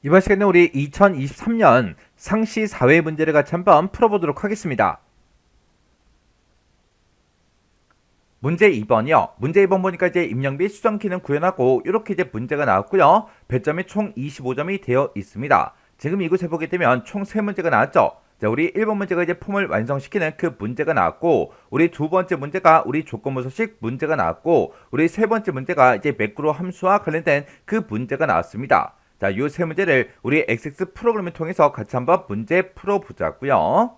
이번 시간에 우리 2023년 상시 사회 문제를 같이 한번 풀어보도록 하겠습니다. 문제 2번이요. 문제 2번 보니까 이제 입력 및 수정 기능 구현하고 이렇게 이제 문제가 나왔고요. 배점이 총 25점이 되어 있습니다. 지금 이곳에 보게 되면 총 3문제가 나왔죠. 자, 우리 1번 문제가 이제 폼을 완성시키는 그 문제가 나왔고, 우리 두 번째 문제가 우리 조건부서식 문제가 나왔고, 우리 세 번째 문제가 이제 매크로 함수와 관련된 그 문제가 나왔습니다. 자, 요 세 문제를 우리 XX 프로그램을 통해서 같이 한번 문제 풀어보자고요.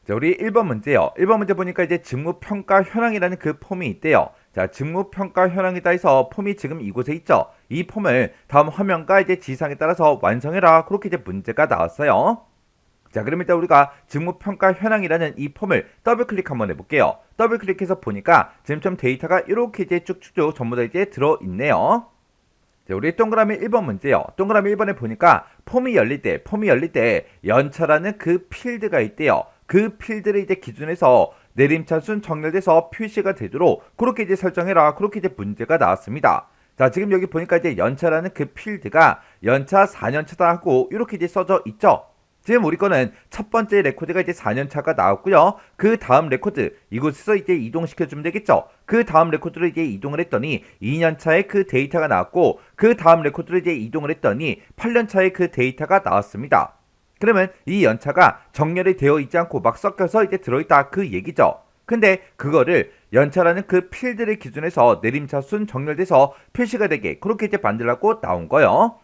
자, 우리 1번 문제요. 1번 문제 보니까 이제 직무평가 현황이라는 그 폼이 있대요. 자, 직무평가 현황이다 해서 폼이 지금 이곳에 있죠. 이 폼을 다음 화면과 이제 지상에 따라서 완성해라. 그렇게 이제 문제가 나왔어요. 자, 그럼 일단 우리가 직무평가 현황이라는 이 폼을 더블 클릭 한번 해볼게요. 더블 클릭해서 보니까 지금 좀 데이터가 이렇게 이제 쭉쭉쭉 전부 다 이제 들어있네요. 자, 우리 동그라미 1번 문제요. 동그라미 1번에 보니까 폼이 열릴 때 연차라는 그 필드가 있대요. 그 필드를 이제 기준해서 내림차순 정렬돼서 표시가 되도록 그렇게 이제 설정해라. 그렇게 이제 문제가 나왔습니다. 자, 지금 여기 보니까 이제 연차라는 그 필드가 연차 4년차다 하고 이렇게 이제 써져 있죠. 지금 우리 거는 첫 번째 레코드가 이제 4년차가 나왔고요. 그 다음 레코드 이곳에서 이제 이동시켜주면 되겠죠. 그 다음 레코드를 이제 이동을 했더니 2년차의 그 데이터가 나왔고, 그 다음 레코드를 이제 이동을 했더니 8년차의 그 데이터가 나왔습니다. 그러면 이 연차가 정렬이 되어 있지 않고 막 섞여서 이제 들어있다 그 얘기죠. 근데 그거를 연차라는 그 필드를 기준해서 내림차순 정렬돼서 표시가 되게 그렇게 이제 만들라고 나온 거예요.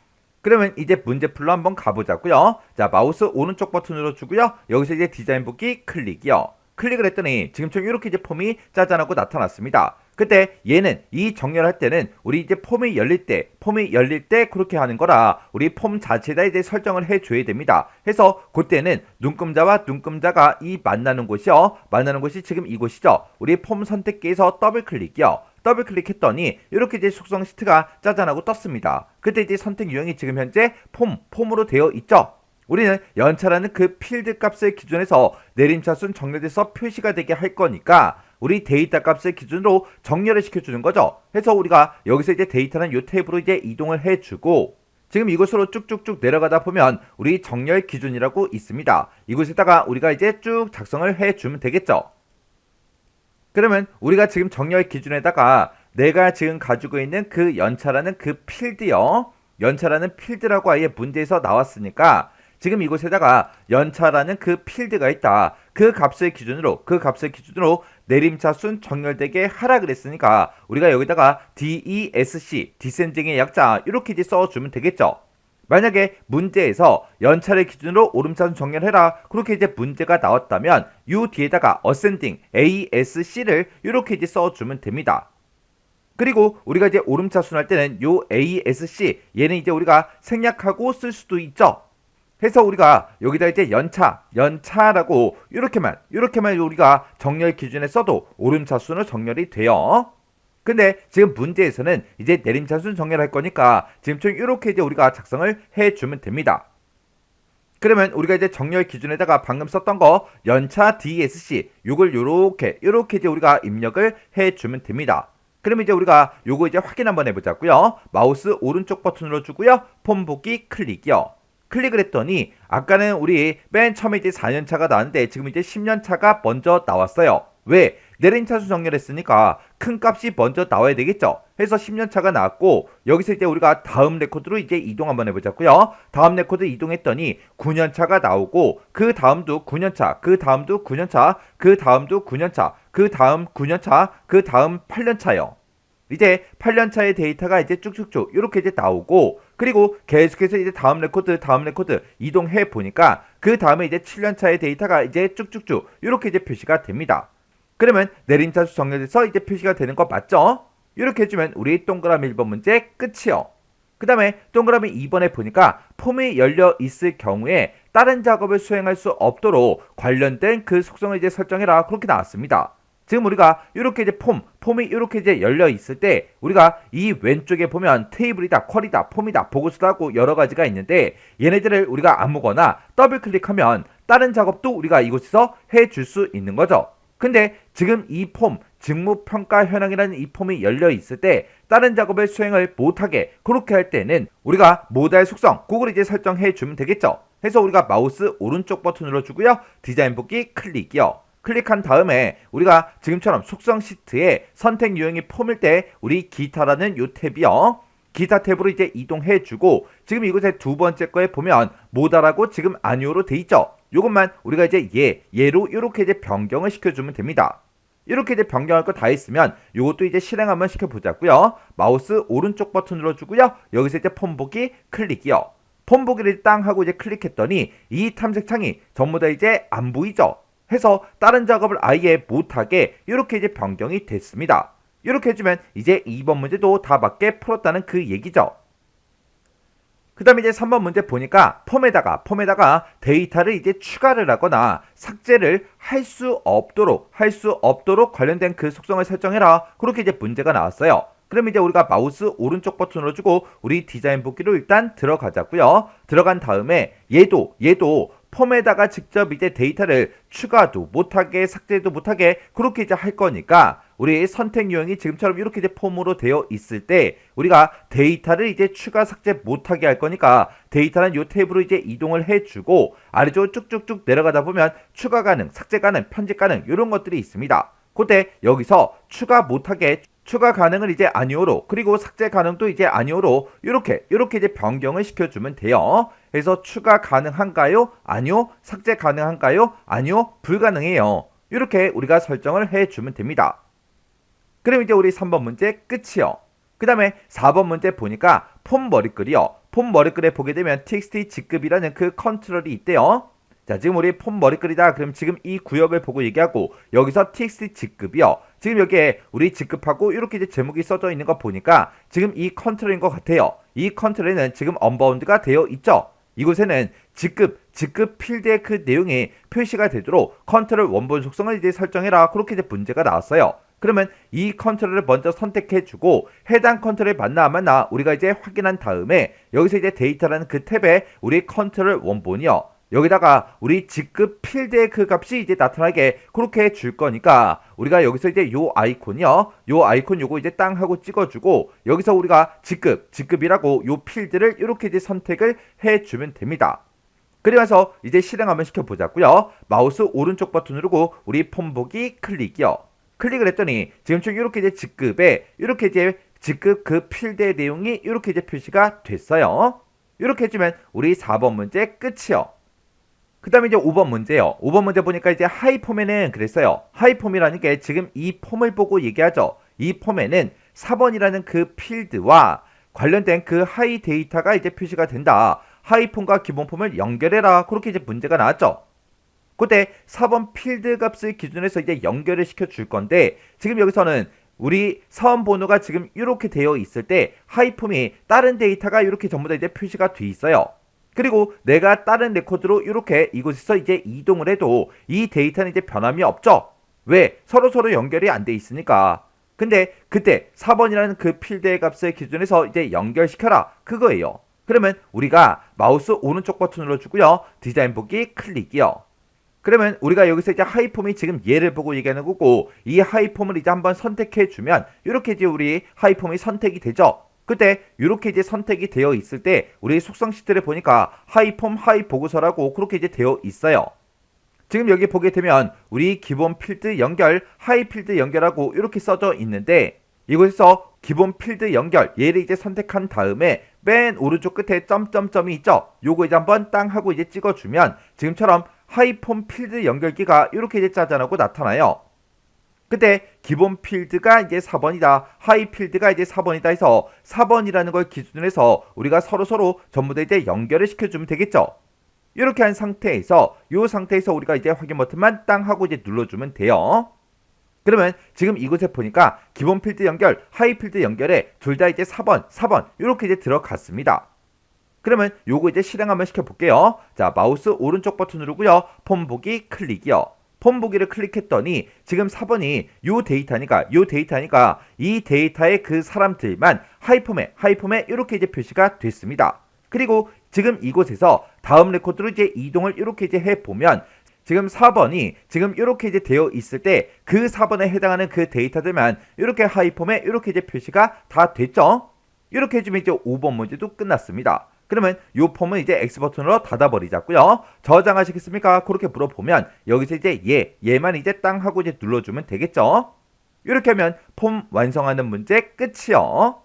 그러면 이제 문제 풀러 한번 가보자고요. 자, 마우스 오른쪽 버튼 눌러주고요. 여기서 이제 디자인 보기 클릭이요. 클릭을 했더니 지금처럼 이렇게 이제 폼이 짜잔하고 나타났습니다. 그때 얘는 이 정렬할 때는 우리 이제 폼이 열릴 때 그렇게 하는 거라 우리 폼 자체에다 이제 설정을 해줘야 됩니다. 해서 그때는 눈금자와 눈금자가 이 만나는 곳이요. 만나는 곳이 지금 이곳이죠. 우리 폼 선택기에서 더블 클릭이요. 더블 클릭했더니 이렇게 이제 속성 시트가 짜잔하고 떴습니다. 그때 이제 선택 유형이 지금 현재 폼으로 되어 있죠. 우리는 연차라는 그 필드 값을 기준해서 내림차순 정렬돼서 표시가 되게 할 거니까 우리 데이터 값을 기준으로 정렬을 시켜주는 거죠. 해서 우리가 여기서 이제 데이터는 이 탭으로 이제 이동을 해주고, 지금 이곳으로 쭉쭉쭉 내려가다 보면 우리 정렬 기준이라고 있습니다. 이곳에다가 우리가 이제 쭉 작성을 해주면 되겠죠. 그러면 우리가 지금 정렬 기준에다가 내가 지금 가지고 있는 그 연차라는 그 필드요. 연차라는 필드라고 아예 문제에서 나왔으니까 지금 이곳에다가 연차라는 그 필드가 있다. 그 값을 기준으로 내림차순 정렬되게 하라 그랬으니까 우리가 여기다가 DESC, 디센딩의 약자 이렇게 이제 써주면 되겠죠. 만약에 문제에서 연차를 기준으로 오름차순 정렬해라 그렇게 이제 문제가 나왔다면 이 뒤에다가 ascending, ASC를 이렇게 이제 써주면 됩니다. 그리고 우리가 이제 오름차순 할 때는 요 ASC 얘는 이제 우리가 생략하고 쓸 수도 있죠. 해서 우리가 여기다 이제 연차라고 이렇게만 우리가 정렬 기준에 써도 오름차순으로 정렬이 돼요. 근데 지금 문제에서는 이제 내림차순 정렬할 거니까 지금처럼 이렇게 이제 우리가 작성을 해주면 됩니다. 그러면 우리가 이제 정렬 기준에다가 방금 썼던 거 연차 DSC 요걸 요렇게 이제 우리가 입력을 해주면 됩니다. 그럼 이제 우리가 요거 이제 확인 한번 해보자고요. 마우스 오른쪽 버튼 눌러주고요. 폼 보기 클릭이요. 클릭을 했더니 아까는 우리 맨 처음에 이제 4년차가 나왔는데 지금 이제 10년차가 먼저 나왔어요. 왜? 내림차순 정렬했으니까 큰 값이 먼저 나와야 되겠죠. 해서 10년차가 나왔고 여기서 이제 우리가 다음 레코드로 이제 이동 한번 해보자고요. 다음 레코드 이동했더니 9년차가 나오고 그 다음도 9년차, 그 다음도 9년차, 그 다음도 9년차, 그 다음 9년차, 그 다음 8년차요. 이제 8년차의 데이터가 이제 쭉쭉쭉 이렇게 이제 나오고, 그리고 계속해서 이제 다음 레코드 이동해 보니까 그 다음에 이제 7년차의 데이터가 이제 쭉쭉쭉 이렇게 이제 표시가 됩니다. 그러면 내림차순 정렬돼서 이제 표시가 되는 거 맞죠? 이렇게 해주면 우리 동그라미 1번 문제 끝이요. 그 다음에 동그라미 2번에 보니까 폼이 열려 있을 경우에 다른 작업을 수행할 수 없도록 관련된 그 속성을 이제 설정해라 그렇게 나왔습니다. 지금 우리가 이렇게 이제 폼이 이렇게 이제 열려 있을 때 우리가 이 왼쪽에 보면 테이블이다, 쿼리다, 폼이다, 보고서다 하고 여러 가지가 있는데 얘네들을 우리가 아무거나 더블 클릭하면 다른 작업도 우리가 이곳에서 해줄 수 있는 거죠. 근데 지금 이 폼, 직무평가 현황이라는 이 폼이 열려 있을 때 다른 작업을 수행을 못하게 그렇게 할 때는 우리가 모달 속성 그걸 이제 설정해 주면 되겠죠. 해서 우리가 마우스 오른쪽 버튼 눌러주고요. 디자인 보기 클릭이요. 클릭한 다음에 우리가 지금처럼 속성 시트에 선택 유형이 폼일 때 우리 기타라는 요 탭이요. 기타 탭으로 이제 이동해 주고 지금 이곳에 두 번째 거에 보면 모달하고 지금 아니오로 돼 있죠. 요것만 우리가 이제 얘로 이렇게 이제 변경을 시켜주면 됩니다. 이렇게 이제 변경할 거 다 있으면 요것도 이제 실행 한번 시켜보자고요. 마우스 오른쪽 버튼 눌러주고요. 여기서 이제 폼 보기 클릭이요. 폼 보기를 땅 하고 이제 클릭했더니 이 탐색창이 전부 다 이제 안 보이죠. 해서 다른 작업을 아예 못하게 이렇게 이제 변경이 됐습니다. 이렇게 해주면 이제 2번 문제도 다 맞게 풀었다는 그 얘기죠. 그 다음에 이제 3번 문제 보니까 폼에다가 데이터를 이제 추가를 하거나 삭제를 할 수 없도록 관련된 그 속성을 설정해라. 그렇게 이제 문제가 나왔어요. 그럼 이제 우리가 마우스 오른쪽 버튼으로 주고 우리 디자인 보기로 일단 들어가자고요. 들어간 다음에 얘도 폼에다가 직접 이제 데이터를 추가도 못하게 삭제도 못하게 그렇게 이제 할 거니까 우리 선택 유형이 지금처럼 이렇게 이제 폼으로 되어 있을 때 우리가 데이터를 이제 추가 삭제 못하게 할 거니까 데이터는 요 탭으로 이제 이동을 해주고 아래쪽으로 쭉쭉쭉 내려가다 보면 추가 가능, 삭제 가능, 편집 가능 이런 것들이 있습니다. 그때 여기서 추가 못하게 추가 가능을 이제 아니오로 그리고 삭제 가능도 이제 아니오로 이렇게 이제 변경을 시켜주면 돼요. 그래서 추가 가능한가요? 아니요. 삭제 가능한가요? 아니요. 불가능해요. 이렇게 우리가 설정을 해주면 됩니다. 그럼 이제 우리 3번 문제 끝이요. 그 다음에 4번 문제 보니까 폼 머리글이요. 폼 머리글에 보게 되면 txt 직급이라는 그 컨트롤이 있대요. 자, 지금 우리 폼 머리글이다. 그럼 지금 이 구역을 보고 얘기하고 여기서 txt 직급이요. 지금 여기에 우리 직급하고 이렇게 이제 제목이 써져 있는 거 보니까 지금 이 컨트롤인 것 같아요. 이 컨트롤에는 지금 언바운드가 되어 있죠. 이곳에는 직급 필드의 그 내용이 표시가 되도록 컨트롤 원본 속성을 이제 설정해라. 그렇게 이제 문제가 나왔어요. 그러면 이 컨트롤을 먼저 선택해주고 해당 컨트롤이 맞나 안 맞나 우리가 이제 확인한 다음에 여기서 이제 데이터라는 그 탭에 우리 컨트롤 원본이요. 여기다가 우리 직급 필드의 그 값이 이제 나타나게 그렇게 줄 거니까 우리가 여기서 이제 요 아이콘이요. 요 아이콘 요거 이제 땅 하고 찍어주고 여기서 우리가 직급이라고 요 필드를 이렇게 이제 선택을 해주면 됩니다. 그러면서 이제 실행 한번 시켜보자고요. 마우스 오른쪽 버튼 누르고 우리 폼 보기 클릭이요. 클릭을 했더니 지금처럼 이렇게 이제 직급에 이렇게 이제 직급 그 필드의 내용이 이렇게 이제 표시가 됐어요. 이렇게 해주면 우리 4번 문제 끝이요. 그 다음에 이제 5번 문제요. 5번 문제 보니까 이제 하이폼에는 그랬어요. 하이폼이라는 게 지금 이 폼을 보고 얘기하죠. 이 폼에는 4번이라는 그 필드와 관련된 그 하이 데이터가 이제 표시가 된다. 하이폼과 기본폼을 연결해라. 그렇게 이제 문제가 나왔죠. 그때 4번 필드 값을 기준해서 이제 연결을 시켜줄 건데 지금 여기서는 우리 사원 번호가 지금 이렇게 되어 있을 때 하이폼이 다른 데이터가 이렇게 전부 다 이제 표시가 돼 있어요. 그리고 내가 다른 레코드로 이렇게 이곳에서 이제 이동을 해도 이 데이터는 이제 변함이 없죠. 왜? 서로 연결이 안 돼 있으니까. 근데 그때 4번이라는 그 필드의 값을 기준해서 이제 연결시켜라. 그거예요. 그러면 우리가 마우스 오른쪽 버튼 눌러주고요. 디자인 보기 클릭이요. 그러면 우리가 여기서 이제 하이폼이 지금 얘를 보고 얘기하는 거고 이 하이폼을 이제 한번 선택해 주면 이렇게 이제 우리 하이폼이 선택이 되죠. 그때 이렇게 이제 선택이 되어 있을 때 우리 속성 시트를 보니까 하이폼 하이 보고서라고 그렇게 이제 되어 있어요. 지금 여기 보게 되면 우리 기본 필드 연결, 하이 필드 연결하고 이렇게 써져 있는데 이곳에서 기본 필드 연결 얘를 이제 선택한 다음에 맨 오른쪽 끝에 점점점이 있죠. 요거 이제 한번 땅 하고 이제 찍어주면 지금처럼 하이폼 필드 연결기가 이렇게 이제 짜잔하고 나타나요. 그때 기본 필드가 이제 4번이다. 하이 필드가 이제 4번이다 해서 4번이라는 걸 기준으로 해서 우리가 서로 전부 다 이제 연결을 시켜주면 되겠죠. 이렇게 한 상태에서 이 상태에서 우리가 이제 확인 버튼만 땅 하고 이제 눌러주면 돼요. 그러면 지금 이곳에 보니까 기본 필드 연결, 하이 필드 연결에 둘 다 이제 4번 이렇게 이제 들어갔습니다. 그러면 요거 이제 실행 한번 시켜볼게요. 자, 마우스 오른쪽 버튼 누르고요. 폼 보기 클릭이요. 폼 보기를 클릭했더니 지금 4번이 요 데이터니까 이 데이터의 그 사람들만 하이폼에 이렇게 이제 표시가 됐습니다. 그리고 지금 이곳에서 다음 레코드로 이제 이동을 이렇게 이제 해보면 지금 4번이 지금 이렇게 이제 되어 있을 때 그 4번에 해당하는 그 데이터들만 이렇게 하위폼에 이렇게 이제 표시가 다 됐죠. 이렇게 해주면 이제 5번 문제도 끝났습니다. 그러면 이 폼은 이제 X 버튼으로 닫아버리자고요. 저장하시겠습니까? 그렇게 물어보면 여기서 이제 얘만 이제 땅 하고 이제 눌러주면 되겠죠. 이렇게 하면 폼 완성하는 문제 끝이요.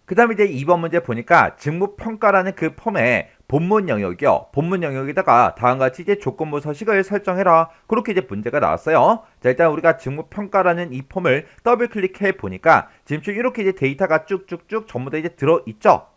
그 다음에 이제 2번 문제 보니까 직무평가라는 그 폼에 본문 영역이요. 본문 영역에다가 다음과 같이 이제 조건부 서식을 설정해라. 그렇게 이제 문제가 나왔어요. 자, 일단 우리가 직무평가라는 이 폼을 더블 클릭해 보니까 지금 이렇게 이제 데이터가 쭉쭉쭉 전부 다 이제 들어있죠.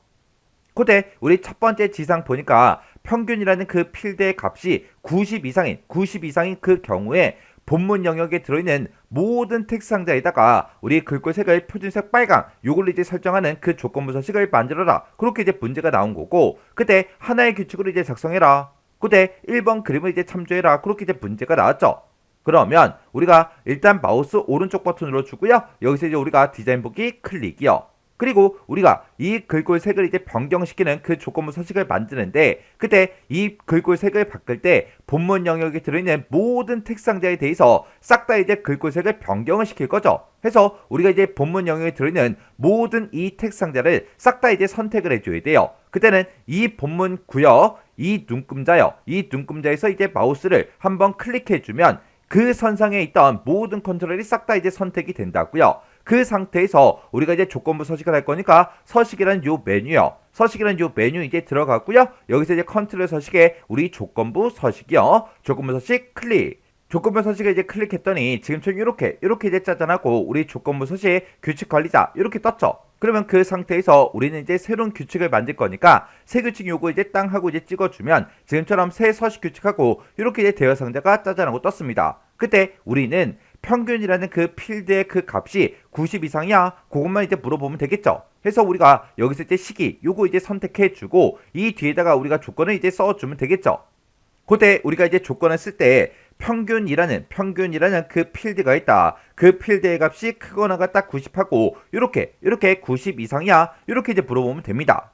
그때 우리 첫 번째 지상 보니까 평균이라는 그 필드의 값이 90 이상인 그 경우에 본문 영역에 들어있는 모든 텍스트 상자에다가 우리 글꼴색을 표준색 빨강 요걸로 이제 설정하는 그 조건부 서식을 만들어라. 그렇게 이제 문제가 나온 거고 그때 하나의 규칙으로 이제 작성해라. 그때 1번 그림을 이제 참조해라. 그렇게 이제 문제가 나왔죠. 그러면 우리가 일단 마우스 오른쪽 버튼 눌러주고요. 여기서 이제 우리가 디자인 보기 클릭이요. 그리고 우리가 이 글꼴색을 이제 변경시키는 그 조건부 서식을 만드는데 그때 이 글꼴색을 바꿀 때 본문 영역에 들어있는 모든 텍스트 상자에 대해서 싹 다 이제 글꼴색을 변경을 시킬 거죠. 해서 우리가 이제 본문 영역에 들어있는 모든 이 텍스트 상자를 싹 다 이제 선택을 해줘야 돼요. 그때는 이 본문 구역, 이 눈금자에서 이제 마우스를 한번 클릭해주면 그 선상에 있던 모든 컨트롤이 싹 다 이제 선택이 된다고요. 그 상태에서 우리가 이제 조건부 서식을 할 거니까 서식이라는 요 메뉴 이제 들어갔고요. 여기서 이제 컨트롤 서식에 우리 조건부 서식이요. 조건부 서식 클릭. 조건부 서식을 이제 클릭했더니 지금처럼 이렇게 이제 짜잔하고 우리 조건부 서식 규칙 관리자 이렇게 떴죠. 그러면 그 상태에서 우리는 이제 새로운 규칙을 만들 거니까 새 규칙 요거 이제 땅 하고 이제 찍어주면 지금처럼 새 서식 규칙하고 이렇게 이제 대여 상자가 짜잔하고 떴습니다. 그때 우리는 평균이라는 그 필드의 그 값이 90 이상이야? 그것만 이제 물어보면 되겠죠. 해서 우리가 여기서 이제 시기 요거 이제 선택해주고 이 뒤에다가 우리가 조건을 이제 써주면 되겠죠. 그때 우리가 이제 조건을 쓸 때 평균이라는 그 필드가 있다. 그 필드의 값이 크거나가 딱 90하고 이렇게 90 이상이야? 이렇게 이제 물어보면 됩니다.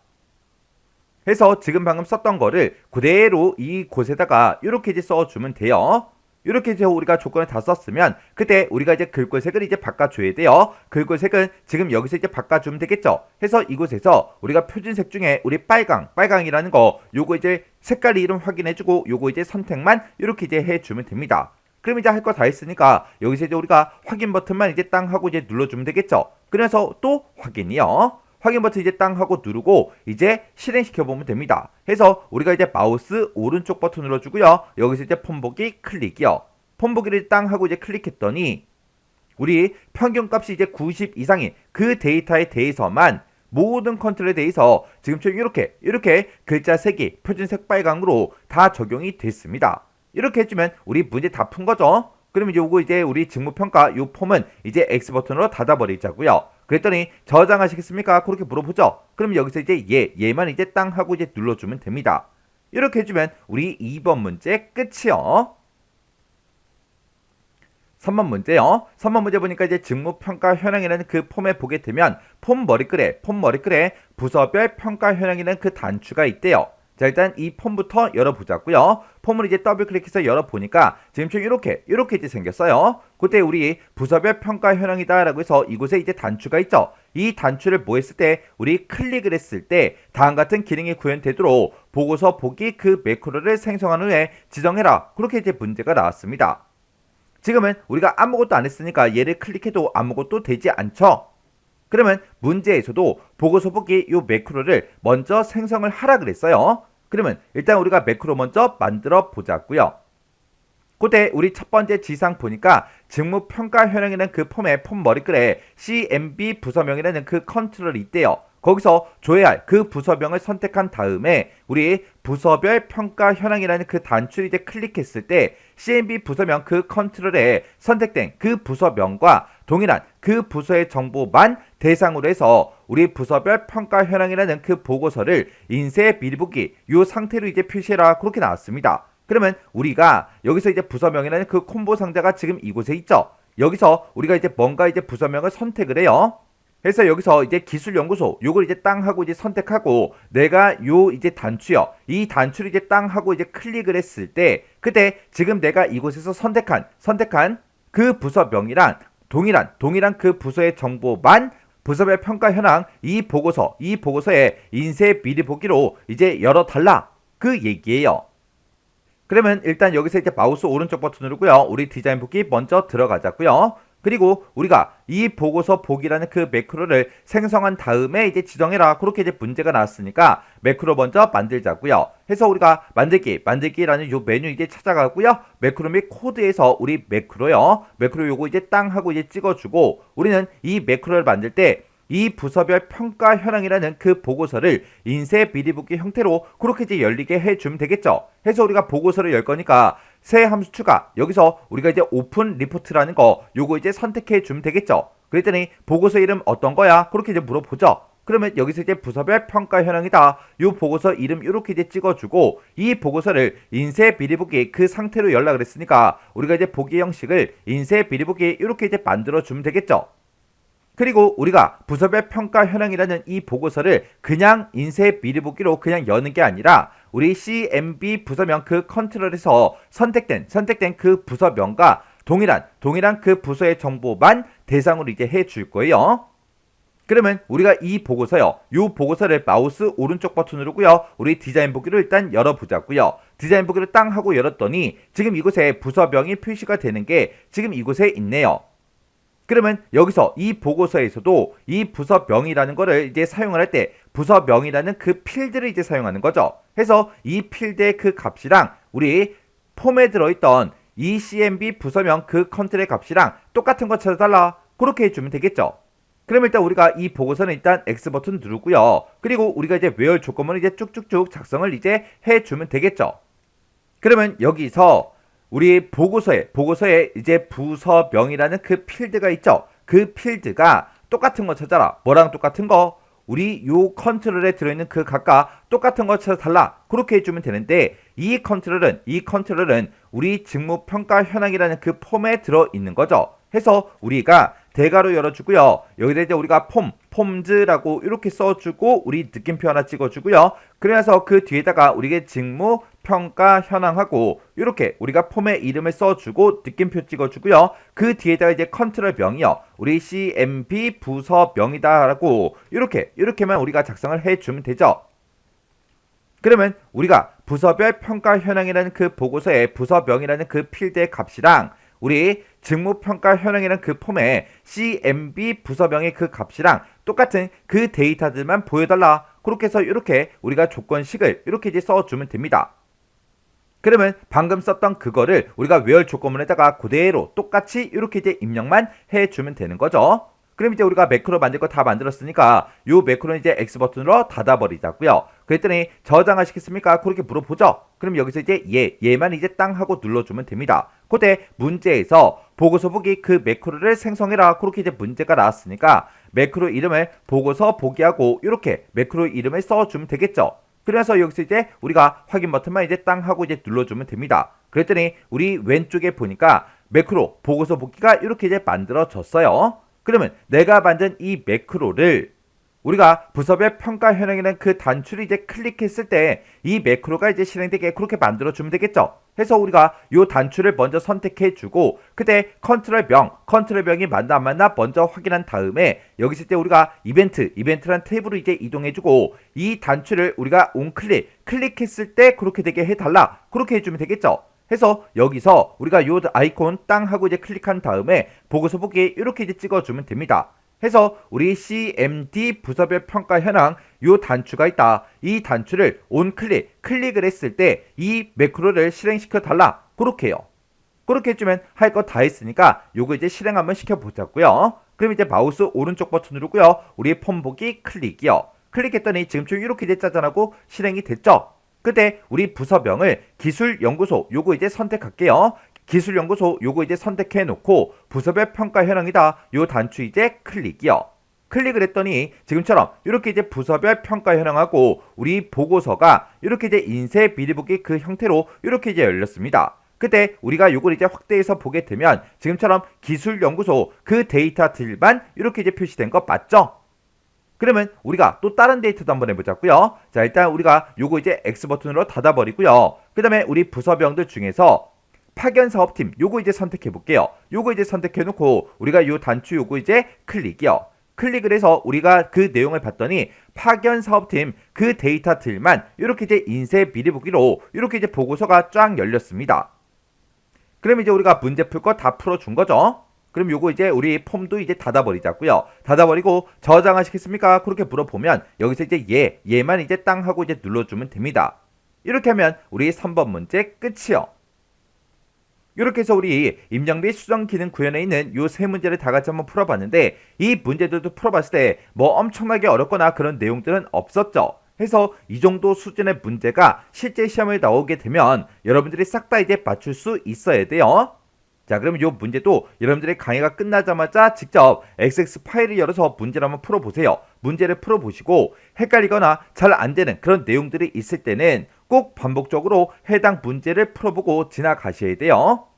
해서 지금 방금 썼던 거를 그대로 이 곳에다가 이렇게 이제 써주면 돼요. 이렇게 이제 우리가 조건을 다 썼으면 그때 우리가 이제 글꼴색을 이제 바꿔줘야 돼요. 글꼴색은 지금 여기서 이제 바꿔주면 되겠죠. 해서 이곳에서 우리가 표준색 중에 우리 빨강이라는 거 요거 이제 색깔 이름 확인해주고 요거 이제 선택만 이렇게 이제 해주면 됩니다. 그럼 이제 할 거 다 했으니까 여기서 이제 우리가 확인 버튼만 이제 땅 하고 이제 눌러주면 되겠죠. 그래서 또 확인이요. 확인 버튼 이제 땅 하고 누르고 이제 실행시켜 보면 됩니다. 해서 우리가 이제 마우스 오른쪽 버튼 눌러주고요. 여기서 이제 폼 보기 클릭이요. 폼 보기를 땅 하고 이제 클릭했더니 우리 평균값이 이제 90 이상인 그 데이터에 대해서만 모든 컨트롤에 대해서 지금처럼 이렇게 글자 색이 표준색 빨강으로 다 적용이 됐습니다. 이렇게 해주면 우리 문제 다 푼 거죠. 그러면 요거 이제 우리 직무평가 요 폼은 이제 X 버튼으로 닫아버리자고요. 그랬더니 저장하시겠습니까? 그렇게 물어보죠. 그럼 여기서 이제 얘만 이제 땅 하고 이제 눌러주면 됩니다. 이렇게 해주면 우리 2번 문제 끝이요. 3번 문제요. 3번 문제 보니까 이제 직무평가 현황이라는 그 폼에 보게 되면 폼 머리글에 부서별 평가 현황이라는 그 단추가 있대요. 자, 일단 이 폼부터 열어보자고요. 폼을 이제 더블 클릭해서 열어보니까 지금처럼 이렇게 이제 생겼어요. 그때 우리 부서별 평가 현황이다 라고 해서 이곳에 이제 단추가 있죠. 이 단추를 뭐 했을 때 우리 클릭을 했을 때 다음 같은 기능이 구현되도록 보고서 보기 그 매크로를 생성한 후에 지정해라. 그렇게 이제 문제가 나왔습니다. 지금은 우리가 아무것도 안 했으니까 얘를 클릭해도 아무것도 되지 않죠. 그러면 문제에서도 보고서 보기 요 매크로를 먼저 생성을 하라 그랬어요. 그러면 일단 우리가 매크로 먼저 만들어 보자고요. 그때 우리 첫 번째 지상 보니까 직무평가 현황이라는 그 폼의 폼 머리글에 CMB 부서명이라는 그 컨트롤이 있대요. 거기서 줘야 할 그 부서명을 선택한 다음에 우리 부서별 평가 현황이라는 그 단추를 이제 클릭했을 때 CMB 부서명 그 컨트롤에 선택된 그 부서명과 동일한 그 부서의 정보만 대상으로 해서 우리 부서별 평가 현황이라는 그 보고서를 인쇄 미리 보기 요 상태로 이제 표시해라. 그렇게 나왔습니다. 그러면 우리가 여기서 이제 부서명이라는 그 콤보 상자가 지금 이곳에 있죠. 여기서 우리가 이제 뭔가 이제 부서명을 선택을 해요. 해서 여기서 이제 기술연구소 요걸 이제 땅 하고 이제 선택하고 내가 요 이제 단추요. 이 단추를 이제 땅 하고 이제 클릭을 했을 때 그때 지금 내가 이곳에서 선택한 그 부서명이랑 동일한 그 부서의 정보만 부서별 평가 현황 이 보고서에 인쇄 미리 보기로 이제 열어달라 그 얘기예요. 그러면 일단 여기서 이제 마우스 오른쪽 버튼 누르고요. 우리 디자인 보기 먼저 들어가자고요. 그리고 우리가 이 보고서 보기라는 그 매크로를 생성한 다음에 이제 지정해라. 그렇게 이제 문제가 나왔으니까 매크로 먼저 만들자고요. 해서 우리가 만들기라는 요 메뉴 이제 찾아가고요. 매크로 및 코드에서 우리 매크로 요거 이제 땅 하고 이제 찍어주고 우리는 이 매크로를 만들 때 이 부서별 평가 현황이라는 그 보고서를 인쇄 미리 보기 형태로 그렇게 이제 열리게 해주면 되겠죠. 해서 우리가 보고서를 열 거니까 새 함수 추가 여기서 우리가 이제 오픈 리포트라는 거 요거 이제 선택해 주면 되겠죠. 그랬더니 보고서 이름 어떤 거야? 그렇게 이제 물어보죠. 그러면 여기서 이제 부서별 평가 현황이다. 요 보고서 이름 이렇게 이제 찍어주고 이 보고서를 인쇄 미리 보기 그 상태로 열라 그랬으니까 우리가 이제 보기 형식을 인쇄 미리 보기 이렇게 이제 만들어 주면 되겠죠. 그리고 우리가 부서별 평가 현황이라는 이 보고서를 그냥 인쇄 미리 보기로 그냥 여는 게 아니라 우리 CMB 부서명 그 컨트롤에서 선택된 그 부서명과 동일한 그 부서의 정보만 대상으로 이제 해줄 거예요. 그러면 우리가 이 보고서요. 이 보고서를 마우스 오른쪽 버튼 누르고요. 우리 디자인 보기로 일단 열어보자고요. 디자인 보기를 땅 하고 열었더니 지금 이곳에 부서명이 표시가 되는 게 지금 이곳에 있네요. 그러면 여기서 이 보고서에서도 이 부서명이라는 거를 이제 사용을 할 때 부서명이라는 그 필드를 이제 사용하는 거죠. 해서 이 필드의 그 값이랑 우리 폼에 들어있던 이 CMB 부서명 그 컨트롤의 값이랑 똑같은 거 찾아달라. 그렇게 해주면 되겠죠. 그럼 일단 우리가 이 보고서는 일단 X 버튼 누르고요. 그리고 우리가 이제 외열 조건을 이제 쭉쭉쭉 작성을 이제 해주면 되겠죠. 그러면 여기서 우리 보고서에 이제 부서명이라는 그 필드가 있죠. 그 필드가 똑같은 거 찾아라. 뭐랑 똑같은 거? 우리 요 컨트롤에 들어있는 그 각각 똑같은 거 찾아달라. 그렇게 해주면 되는데 이 컨트롤은 우리 직무평가 현황이라는 그 폼에 들어있는 거죠. 해서 우리가 대괄호 열어주고요. 여기다 이제 우리가 폼즈라고 이렇게 써주고 우리 느낌표 하나 찍어주고요. 그래서 그 뒤에다가 우리가 직무 평가 현황하고 이렇게 우리가 폼의 이름을 써주고 느낌표 찍어주고요. 그 뒤에다가 이제 컨트롤 명이요. 우리 CMB 부서명이다라고 이렇게만 우리가 작성을 해주면 되죠. 그러면 우리가 부서별 평가 현황이라는 그 보고서에 부서명이라는 그 필드의 값이랑 우리 직무평가 현황이라는 그 폼에 CMB 부서명의 그 값이랑 똑같은 그 데이터들만 보여달라. 그렇게 해서 이렇게 우리가 조건식을 이렇게 이제 써주면 됩니다. 그러면 방금 썼던 그거를 우리가 where 조건문에다가 그대로 똑같이 이렇게 이제 입력만 해주면 되는 거죠. 그럼 이제 우리가 매크로 만들 거 다 만들었으니까 요 매크로는 이제 X 버튼으로 닫아버리자고요. 그랬더니 저장하시겠습니까? 그렇게 물어보죠. 그럼 여기서 이제 얘만 이제 땅 하고 눌러주면 됩니다. 그때 문제에서 보고서 보기 그 매크로를 생성해라. 그렇게 이제 문제가 나왔으니까 매크로 이름을 보고서 보기하고 이렇게 매크로 이름을 써주면 되겠죠. 그래서 여기서 이제 우리가 확인 버튼만 이제 땅 하고 이제 눌러주면 됩니다. 그랬더니 우리 왼쪽에 보니까 매크로 보고서 보기가 이렇게 이제 만들어졌어요. 그러면 내가 만든 이 매크로를 우리가 부서별 평가 현황이라는 그 단추를 이제 클릭했을 때 이 매크로가 이제 실행되게 그렇게 만들어주면 되겠죠. 해서 우리가 요 단추를 먼저 선택해주고 그때 컨트롤명이 맞나 안 맞나 먼저 확인한 다음에 여기서 이제 우리가 이벤트란 탭으로 이제 이동해주고 이 단추를 우리가 클릭했을 때 그렇게 되게 해달라. 그렇게 해주면 되겠죠. 해서 여기서 우리가 요 아이콘 땅 하고 이제 클릭한 다음에 보고서 보기 이렇게 이제 찍어주면 됩니다. 해서 우리 CMD 부서별 평가 현황 요 단추가 있다. 이 단추를 클릭을 했을 때 이 매크로를 실행시켜 달라. 그렇게 해요. 그렇게 해주면 할 거 다 했으니까 요거 이제 실행 한번 시켜보자고요. 그럼 이제 마우스 오른쪽 버튼 누르고요. 우리 폼 보기 클릭이요. 클릭했더니 지금쯤 이렇게 이제 짜잔하고 실행이 됐죠. 그때 우리 부서명을 기술연구소 요거 이제 선택할게요. 기술연구소 요거 이제 선택해 놓고 부서별 평가 현황이다. 요 단추 이제 클릭이요. 클릭을 했더니 지금처럼 이렇게 이제 부서별 평가 현황하고 우리 보고서가 이렇게 이제 인쇄 미리 보기 그 형태로 이렇게 이제 열렸습니다. 그때 우리가 요걸 이제 확대해서 보게 되면 지금처럼 기술연구소 그 데이터들만 이렇게 이제 표시된 거 맞죠? 그러면 우리가 또 다른 데이터도 한번 해보자고요. 자, 일단 우리가 요거 이제 X 버튼으로 닫아버리고요. 그 다음에 우리 부서병들 중에서 파견사업팀 요거 이제 선택해 볼게요. 요거 이제 선택해 놓고 우리가 요 단추 요거 이제 클릭이요. 클릭을 해서 우리가 그 내용을 봤더니 파견사업팀 그 데이터들만 이렇게 이제 인쇄 미리 보기로 이렇게 이제 보고서가 쫙 열렸습니다. 그럼 이제 우리가 문제 풀 거 다 풀어준 거죠. 그럼 요거 이제 우리 폼도 이제 닫아버리자고요. 닫아버리고 저장하시겠습니까? 그렇게 물어보면 여기서 이제 얘만 이제 땅 하고 이제 눌러주면 됩니다. 이렇게 하면 우리 3번 문제 끝이요. 이렇게 해서 우리 임장비 수정 기능 구현에 있는 요 세 문제를 다 같이 한번 풀어봤는데 이 문제들도 풀어봤을 때 뭐 엄청나게 어렵거나 그런 내용들은 없었죠. 해서 이 정도 수준의 문제가 실제 시험에 나오게 되면 여러분들이 싹 다 이제 맞출 수 있어야 돼요. 자, 그럼 이 문제도 여러분들의 강의가 끝나자마자 직접 XX 파일을 열어서 문제를 한번 풀어보세요. 문제를 풀어보시고 헷갈리거나 잘 안되는 그런 내용들이 있을 때는 꼭 반복적으로 해당 문제를 풀어보고 지나가셔야 돼요.